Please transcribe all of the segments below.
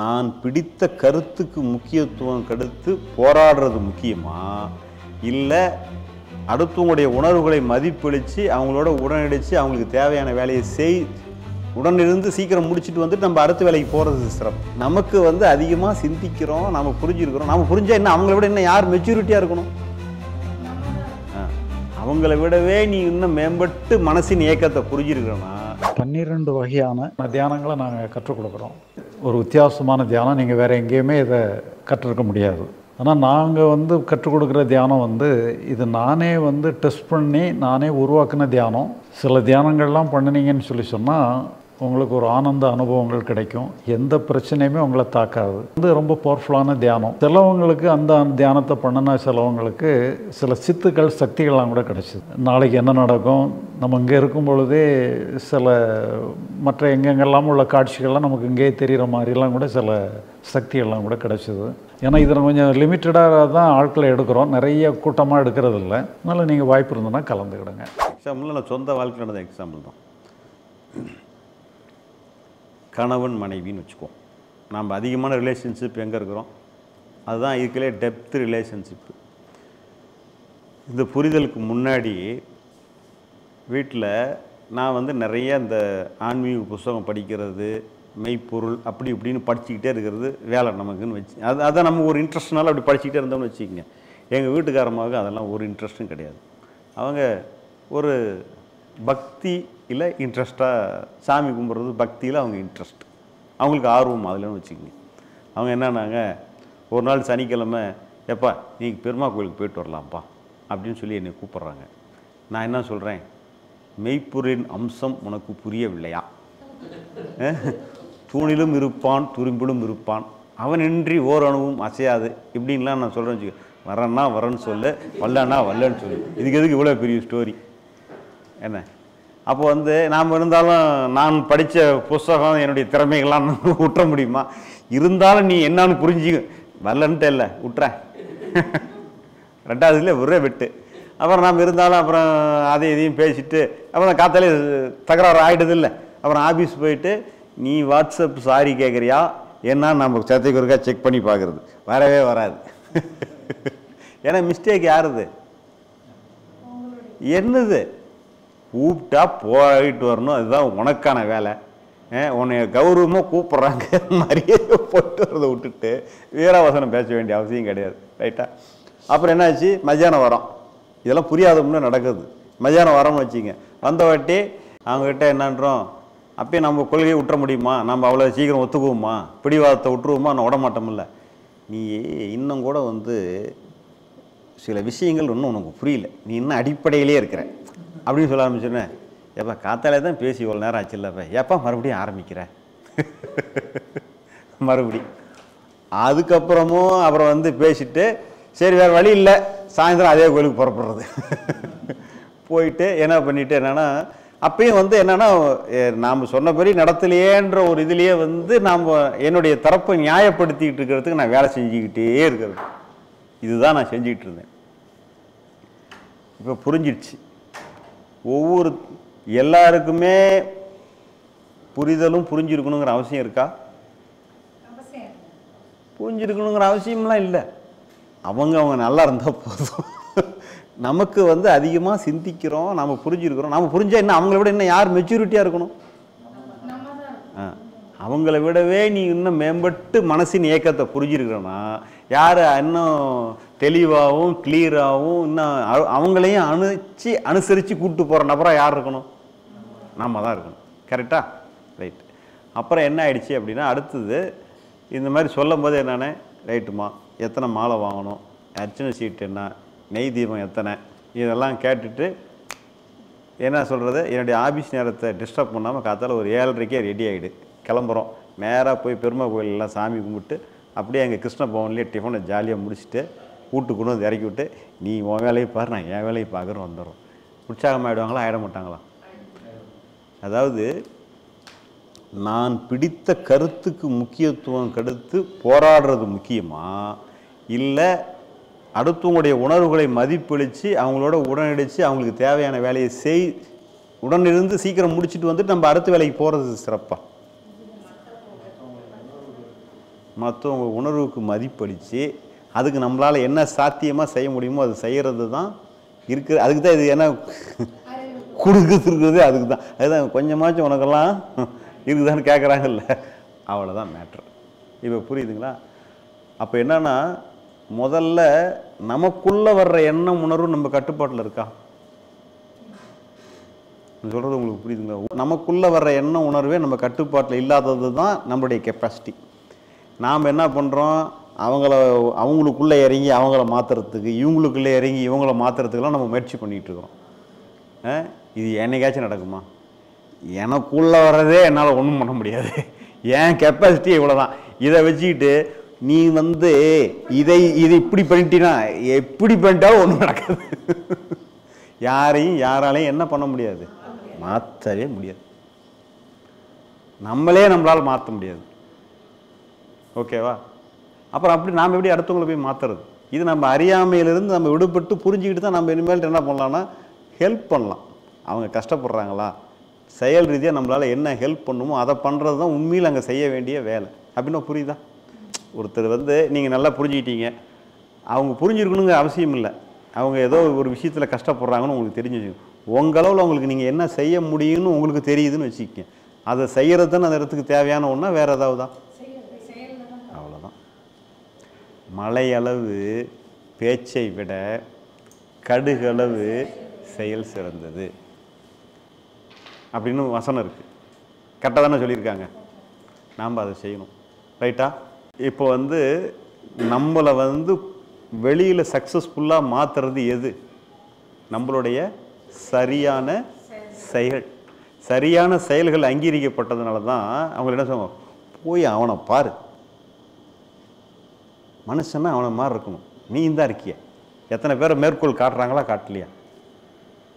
நான் பிடித்த கருத்துக்கு முக்கியத்துவம் கொடுத்து போராடுறது முக்கியமா, இல்லை அடுத்தவங்களுடைய உணர்வுகளை மதிப்பளித்து அவங்களோட உடனடிச்சு அவங்களுக்கு தேவையான வேலையை உடனிருந்து சீக்கிரம் முடிச்சுட்டு வந்துட்டு நம்ம அடுத்த வேலைக்கு போகிறது சிறப்பு. நமக்கு அதிகமாக சிந்திக்கிறோம், நம்ம புரிஞ்சிருக்கிறோம். நம்ம புரிஞ்சால் என்ன, அவங்கள விட இன்னும் யார் மெச்சூரிட்டியாக இருக்கணும்? அவங்கள விடவே நீ இன்னும் மேம்பட்டு மனசின் இயக்கத்தை புரிஞ்சிருக்கிறோன்னா. 12 வகையான தியானங்களை நாங்கள் கற்றுக் கொடுக்குறோம். ஒரு வித்தியாசமான தியானம் நீங்கள் வேறு எங்கேயுமே இதை கற்றுருக்க முடியாது. ஆனால் நாங்கள் கற்றுக் கொடுக்குற தியானம் இது நானே டெஸ்ட் பண்ணி நானே உருவாக்கின தியானம். சில தியானங்கள்லாம் பண்ணினீங்கன்னு சொன்னால் உங்களுக்கு ஒரு ஆனந்த அனுபவங்கள் கிடைக்கும். எந்த பிரச்சனையுமே உங்களை தாக்காது. ரொம்ப பவர்ஃபுல்லான தியானம். சிலவங்களுக்கு அந்த தியானத்தை பண்ணினா சிலவங்களுக்கு சில சித்துக்கள் சக்திகள்லாம் கூட கிடைச்சிது. நாளைக்கு என்ன நடக்கும், நம்ம இங்கே இருக்கும் பொழுதே சில மற்ற எங்கெங்கெல்லாம் உள்ள காட்சிகள்லாம் நமக்கு இங்கேயே தெரிகிற மாதிரிலாம் கூட சில சக்திகள்லாம் கூட கிடைச்சிது. ஏன்னா இதில் கொஞ்சம் லிமிட்டடாக தான் ஆட்களை எடுக்கிறோம், நிறைய கூட்டமாக எடுக்கிறது இல்லை. அதனால் நீங்கள் வாய்ப்பு இருந்ததுன்னா கலந்துக்கிடுங்க. எக்ஸாம்பிள் நான் சொந்த வாழ்க்கை நடந்த எக்ஸாம்பிள் தான். கணவன் மனைவின்னு வச்சுக்குவோம். நம்ம அதிகமான ரிலேஷன்ஷிப் எங்கே இருக்கிறோம், அதுதான் இதுக்குள்ளே டெப்த் ரிலேஷன்ஷிப்பு. இந்த புரிதலுக்கு முன்னாடி வீட்டில் நான் நிறைய இந்த ஆன்மீக புத்தகம் படிக்கிறது, மெய்ப்பொருள் அப்படி இப்படின்னு படிச்சுக்கிட்டே இருக்கிறது வேலை நமக்குன்னு வச்சு அதை நம்ம ஒரு இன்ட்ரெஸ்ட்னால அப்படி படிச்சுக்கிட்டே இருந்தோம்னு வச்சுக்கோங்க. எங்கள் வீட்டுக்காரமாக அதெல்லாம் ஒரு இன்ட்ரெஸ்ட்டும் கிடையாது. அவங்க ஒரு பக்தி இல்லை இன்ட்ரெஸ்ட்டாக சாமி கும்பிட்றது, பக்தியில் அவங்க இன்ட்ரெஸ்ட், அவங்களுக்கு ஆர்வம் அதில்னு வச்சுக்கோங்க. அவங்க என்னன்னாங்க, ஒரு நாள் சனிக்கிழமை எப்பா நீ பெருமா கோயிலுக்கு போயிட்டு வரலாம்ப்பா அப்படின்னு சொல்லி என்னை கூப்பிட்றாங்க. நான் என்ன சொல்கிறேன், மெய்ப்பொருளின் அம்சம் உனக்கு புரியவில்லையா? தூணிலும் இருப்பான் துரும்பிலும் இருப்பான், அவனின்றி ஓரணுவும் அசையாது இப்படின்லாம் நான் சொல்கிறேன்னு வச்சுக்க. வரேன்னா வரேன்னு சொல்லு, வரலன்னா வரலன்னு சொல்லு. இதுக்கு எதுக்கு இவ்வளோ பெரிய ஸ்டோரி என்ன? அப்போ நாம் இருந்தாலும் நான் படித்த புஸ்தகம் என்னுடைய திறமைகள்லாம் விட்டுற முடியுமா? இருந்தாலும் நீ என்னான்னு புரிஞ்சுக்க. வரலன்ட்டு இல்லை விட்டுறேன், ரெண்டாவதுல ஒரே வெட்டு. அப்புறம் நாம் இருந்தாலும் அப்புறம் அதையும் இதையும் பேசிட்டு அப்புறம் காத்தாலே தகராறு ஆகிடுது இல்லை. அப்புறம் ஆஃபீஸ் போயிட்டு நீ வாட்ஸ்அப் சாரி கேட்குறியா என்ன நம்ம சத்தைக்கு ஒருக்கா செக் பண்ணி பார்க்குறது, வரவே வராது. ஏன்னா மிஸ்டேக் யாருது, என்னது? கூப்பிட்டா போயிட்டு வரணும், அதுதான் உனக்கான வேலை. உன்னை கௌரவமாக கூப்பிட்றாங்க, மரியாதை போட்டு வரதை விட்டுட்டு வீரவசனம் பேச வேண்டிய அவசியம் கிடையாது. ரைட்டா? அப்புறம் என்னாச்சு, மத்தியானம் வரோம். இதெல்லாம் புரியாத முன்னே நடக்குது. மத்தியானம் வரோம்னு வச்சுங்க, வந்த வாட்டி அவங்ககிட்ட என்னன்றோம், அப்பயே நம்ம கொள்கையை விட்டுற முடியுமா? நம்ம அவ்வளோ சீக்கிரம் ஒத்துக்குவோமா? பிடிவாதத்தை விட்டுருவோமா? நான் விட மாட்டோம்ல. நீ இன்னும் கூட சில விஷயங்கள் இன்னும் உனக்கு புரியல, நீ இன்னும் அடிப்படையிலே இருக்கிற அப்படின்னு சொல்ல ஆரம்பிச்சோன்னே, எப்போ காத்தாலே தான் பேசி இவ்வளோ நேரம் ஆச்சு இல்லைப்ப, எப்போ மறுபடியும் ஆரம்பிக்கிற? மறுபடியும் அதுக்கப்புறமும் அப்புறம் பேசிட்டு சரி வேறு வழி இல்லை, சாயந்தரம் அதே கோயிலுக்கு புறப்படுறது. போயிட்டு என்ன பண்ணிட்டு என்னென்னா, அப்பயும் என்னென்னா நாம் சொன்னபடி நடத்தலையேன்ற ஒரு இதுலேயே நாம் என்னுடைய தரப்பை நியாயப்படுத்திக்கிட்டு இருக்கிறதுக்கு நான் வேலை செஞ்சுக்கிட்டே இருக்கிறது. இதுதான் நான் செஞ்சுக்கிட்டு இருந்தேன். இப்போ புரிஞ்சிடுச்சு. எல்லாருக்குமே புரிதலும் புரிஞ்சிருக்கணுங்கிற அவசியம் இருக்கா? புரிஞ்சிருக்கணுங்கிற அவசியம்லாம் இல்லை. அவங்க நல்லா இருந்தால் போதும். நமக்கு அதிகமாக சிந்திக்கிறோம், நம்ம புரிஞ்சிருக்கிறோம். நம்ம புரிஞ்சால் என்ன, அவங்கள விட இன்னும் யார் மெச்சூரிட்டியாக இருக்கணும்? அவங்கள விடவே நீ இன்னும் மேம்பட்டு மனசின் இயக்கத்தை புரிஞ்சிருக்கிறோன்னா யார் இன்னும் தெளிவாகவும் கிளியராகவும் இன்னும் அவங்களையும் அனுசரித்து கூப்பிட்டு போகிற நபராக யார் இருக்கணும்? நம்ம தான் இருக்கணும். கரெக்டாக? ரைட். அப்புறம் என்ன ஆயிடுச்சு அப்படின்னா, அடுத்தது இந்த மாதிரி சொல்லும் போது என்னென்ன, ரைட்டுமா எத்தனை மாலை வாங்கணும், அர்ச்சனை சீட்டு என்ன, நெய் தீபம் எத்தனை, இதெல்லாம் கேட்டுட்டு என்ன சொல்கிறது, என்னுடைய ஆஃபீஸ் நேரத்தை டிஸ்டர்ப் பண்ணாமல் காத்தால ஒரு 7:30க்கே ரெடி ஆகிடு, கிளம்புறோம். நேராக போய் பெருமா கோயிலெலாம் சாமி கும்பிட்டு அப்படியே எங்கள் கிருஷ்ண பவன்லேயே டிஃபனை ஜாலியாக முடிச்சுட்டு வீட்டுக்கு கொண்டு இறக்கி விட்டு நீ உன் வேலையை பாரு, நான் என் வேலையை பார்க்குறேன், வந்துடும். உற்சாகமாகிடுவாங்களா, ஆகிட மாட்டாங்களா? அதாவது நான் பிடித்த கருத்துக்கு முக்கியத்துவம் கொடுத்து போராடுறது முக்கியமா, இல்லை அடுத்தவங்களுடைய உணர்வுகளை மதிப்பளித்து அவங்களோட உடனடிச்சு அவங்களுக்கு தேவையான வேலையை உடனிருந்து சீக்கிரம் முடிச்சுட்டு வந்துட்டு நம்ம அடுத்த வேலைக்கு போகிறது சிறப்பாக? மற்றவங்க உணர்வுக்கு மதிப்பளித்து அதுக்கு நம்மளால் என்ன சாத்தியமாக செய்ய முடியுமோ அது செய்கிறது தான் இருக்குது. அதுக்கு தான் இது என்ன கொடுக்குறது, அதுக்கு தான். அதுதான் கொஞ்சமாச்சும் உனக்கெல்லாம் இருக்குதான்னு கேட்குறாங்கல்ல, அவ்வளோதான் மேட்ரு. இப்போ புரியுதுங்களா? அப்போ என்னன்னா, முதல்ல நமக்குள்ளே வர்ற எண்ணம் உணர்வு நம்ம கட்டுப்பாட்டில் இருக்கா? சொல்கிறது உங்களுக்கு புரியுதுங்களா? நமக்குள்ளே வர்ற எண்ணம் உணர்வே நம்ம கட்டுப்பாட்டில் இல்லாதது தான் நம்மளுடைய கெப்பாசிட்டி. நாம் என்ன பண்ணுறோம், அவங்களுக்குள்ளே இறங்கி அவங்கள மாற்றுறதுக்கு, இவங்களுக்குள்ளே இறங்கி இவங்கள மாற்றுறதுக்கெல்லாம் நம்ம முயற்சி பண்ணிகிட்டு இருக்கிறோம். இது என்னைக்காச்சும் நடக்குமா? எனக்குள்ளே வர்றதே என்னால் ஒன்றும் பண்ண முடியாது. என் கெப்பாசிட்டி இவ்வளோ தான். இதை வச்சுக்கிட்டு நீ இதை இப்படி பண்ணிட்டீன்னா எப்படி பண்ணிட்டாலும் ஒன்றும் நடக்காது. யாராலையும் என்ன பண்ண முடியாது, மாற்றவே முடியாது. நம்மளால் மாற்ற முடியாது. ஓகேவா? அப்புறம் அப்படி நாம் எப்படி அடுத்தவங்களை போய் மாற்றுறது? இது நம்ம அறியாமையிலிருந்து நம்ம விடுபட்டு புரிஞ்சுக்கிட்டு தான் நம்ம இனிமேல் என்ன பண்ணலாம்னா ஹெல்ப் பண்ணலாம். அவங்க கஷ்டப்படுறாங்களா, செயல் ரீதியாக நம்மளால் என்ன ஹெல்ப் பண்ணுமோ அதை பண்ணுறது தான் உண்மையில் அங்கே செய்ய வேண்டிய வேலை. அப்படின்னா புரியுதா? ஒருத்தர் நீங்கள் நல்லா புரிஞ்சுக்கிட்டீங்க, அவங்க புரிஞ்சிருக்கணுங்க அவசியம் இல்லை. அவங்க ஏதோ ஒரு விஷயத்தில் கஷ்டப்படுறாங்கன்னு உங்களுக்கு தெரிஞ்சு, உங்களவில் உங்களுக்கு நீங்கள் என்ன செய்ய முடியும்னு உங்களுக்கு தெரியுதுன்னு வச்சுக்கோங்க. அதை செய்கிறது தானே அந்த இடத்துக்கு தேவையான ஒன்றா வேறு ஏதாவது தான்? அவ்வளோதான். மலையளவு பேச்சை விட கடுகளவு செயல் சிறந்தது அப்படின்னு வசனம் இருக்குது. கரெக்டாக தானே சொல்லியிருக்காங்க. நாம் அதை செய்யணும். ரைட்டா? இப்போ நம்மளை வெளியில் சக்ஸஸ்ஃபுல்லாக மாற்றுறது எது? நம்மளுடைய சரியான செயல். சரியான செயல்கள் அங்கீகரிக்கப்பட்டதுனால தான் அவங்க என்ன சொல்லுவாங்க, போய் அவனை பாரு, மனுஷன்னா அவனை மாதிரி இருக்கணும், நீ தான் இருக்கிய. எத்தனை பேரை மேற்கோள் காட்டுறாங்களா, காட்டலையா?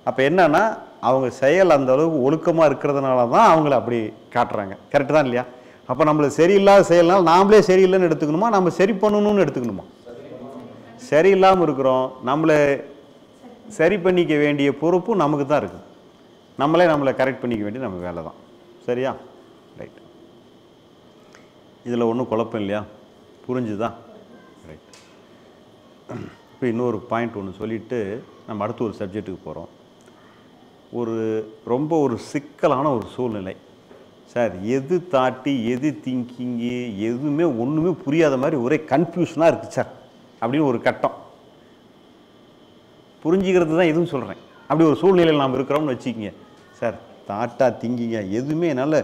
அப்போ என்னன்னா அவங்க செயல் அந்த அளவுக்கு ஒழுக்கமாக இருக்கிறதுனால தான் அவங்கள அப்படி காட்டுறாங்க. கரெக்டு தான் இல்லையா? அப்போ நம்மளுக்கு சரியில்லாத செயல்னால நாமளே சரியில்லைன்னு எடுத்துக்கணுமா, நம்ம சரி பண்ணணும்னு எடுத்துக்கணுமா? சரியில்லாமல் இருக்கிறோம், நம்மளை சரி பண்ணிக்க வேண்டிய பொறுப்பும் நமக்கு தான் இருக்குது. நம்மளை கரெக்ட் பண்ணிக்க வேண்டிய நம்ம வேலை தான். சரியா? ரைட். இதில் ஒன்றும் குழப்பம் இல்லையா? புரிஞ்சுதா? ரைட். இப்போ இன்னொரு பாயிண்ட் ஒன்று சொல்லிவிட்டு நம்ம அடுத்த ஒரு சப்ஜெக்ட்டுக்கு போகிறோம். ரொம்ப ஒரு சிக்கலான ஒரு சூழ்நிலை சார். எது தாட்டி எது திங்கிங்கு எதுவுமே ஒன்றுமே புரியாத மாதிரி ஒரே கன்ஃபியூஷனாக இருக்குது சார் அப்படின்னு ஒரு கட்டம். புரிஞ்சுக்கிறது தான் எதுவும் சொல்கிறேன். அப்படி ஒரு சூழ்நிலையில் நாம் இருக்கிறோம்னு வச்சுக்கிங்க சார். தாட்டா திங்கிங்க எதுவுமே என்னால்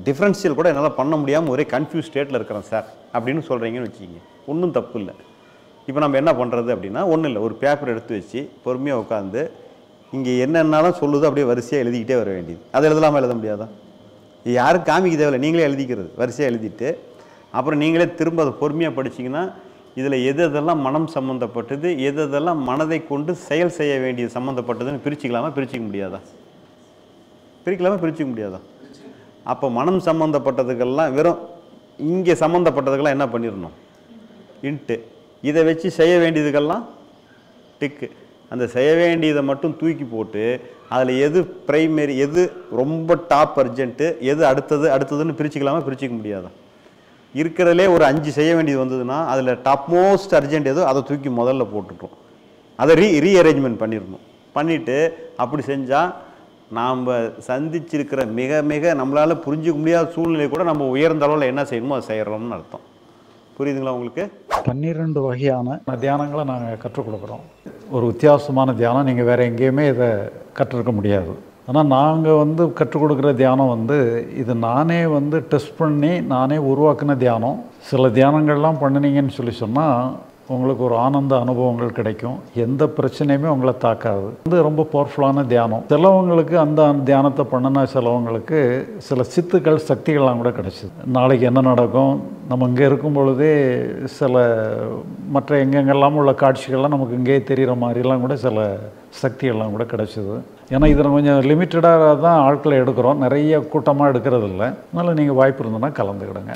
டிஃப்ரென்ஷியல் கூட என்னால் பண்ண முடியாமல் ஒரே கன்ஃபியூஸ் ஸ்டேட்டில் இருக்கிறேன் சார் அப்படின்னு சொல்கிறீங்கன்னு வச்சுக்கிங்க. ஒன்றும் தப்பு இல்லை. இப்போ நம்ம என்ன பண்ணுறது அப்படின்னா, ஒன்றும் இல்லை, ஒரு பேப்பர் எடுத்து வச்சு பொறுமையாக உட்காந்து இங்கே என்னென்னாலும் சொல்லுதோ அப்படியே வரிசையாக எழுதிக்கிட்டே வர வேண்டியது. அதை எழுதலாமல் எழுத முடியாதா? யாரும் காமிக்க தேவையில்லை, நீங்களே எழுதிக்கிறது. வரிசையாக எழுதிட்டு அப்புறம் நீங்களே திரும்ப அதை பொறுமையாக படிச்சிங்கன்னா இதில் எதெல்லாம் மனம் சம்மந்தப்பட்டது, எதெல்லாம் மனதை கொண்டு செயல் செய்ய வேண்டியது சம்மந்தப்பட்டதுன்னு பிரிச்சுக்கலாமா, பிரிச்சிக்க முடியாதா? பிரிச்சிக்க முடியாதா? அப்போ மனம் சம்மந்தப்பட்டதுக்கெல்லாம் வெறும் இங்கே சம்மந்தப்பட்டதுக்கெல்லாம் என்ன பண்ணிடணும், இன்ட்டு. இதை வச்சு செய்ய வேண்டியதுக்கெல்லாம் டிக்கு. அந்த செய்ய வேண்டியதை மட்டும் தூக்கி போட்டு அதில் எது ப்ரைமரி, எது ரொம்ப டாப் அர்ஜென்ட்டு, எது அடுத்ததுன்னு பிரிச்சுக்கலாமா, பிரிச்சிக்க முடியாதா? இருக்கிறதுலே ஒரு 5 செய்ய வேண்டியது வந்ததுன்னா அதில் டாப் மோஸ்ட் அர்ஜென்ட் ஏதோ அதை தூக்கி முதல்ல போட்டுட்டோம். அதை ரீஅரேஞ்ச்மெண்ட் பண்ணிடணும். பண்ணிவிட்டு அப்படி செஞ்சால் நாம் சந்திச்சிருக்கிற மிக மிக நம்மளால் புரிஞ்சிக்க முடியாத சூழ்நிலை கூட நம்ம உயர்ந்த அளவில் என்ன செய்யணுமோ அதை செய்கிறோம்னு அர்த்தம். புரியுதுங்களா உங்களுக்கு? 12 வகையான தியானங்களை நாங்கள் கற்றுக் கொடுக்குறோம். ஒரு வித்தியாசமான தியானம் நீங்கள் வேறு எங்கேயுமே இதை கற்றுருக்க முடியாது. ஆனால் நாங்கள் கற்றுக் கொடுக்குற தியானம் இது நானே டெஸ்ட் பண்ணி நானே உருவாக்கின தியானம். சில தியானங்கள்லாம் பண்ணினீங்கன்னு சொன்னால் உங்களுக்கு ஒரு ஆனந்த அனுபவங்கள் கிடைக்கும். எந்த பிரச்சனையுமே உங்களை தாக்காது. ரொம்ப பவர்ஃபுல்லான தியானம். சிலவங்களுக்கு அந்த தியானத்தை பண்ணினா சிலவங்களுக்கு சில சித்துக்கள் சக்திகள்லாம் கூட கிடைச்சிது. நாளைக்கு என்ன நடக்கும், நம்ம இங்கே இருக்கும் பொழுதே சில மற்ற எங்கெங்கெல்லாம் உள்ள காட்சிகள்லாம் நமக்கு இங்கே தெரிகிற மாதிரிலாம் கூட சில சக்திகள்லாம் கூட கிடைச்சிது. ஏன்னா இதில் கொஞ்சம் லிமிட்டடாக தான் ஆட்களை எடுக்கிறோம், நிறைய கூட்டமாக எடுக்கிறது இல்லை. அதனால் நீங்கள் வாய்ப்பு இருந்ததுன்னா கலந்துக்கிடுங்க.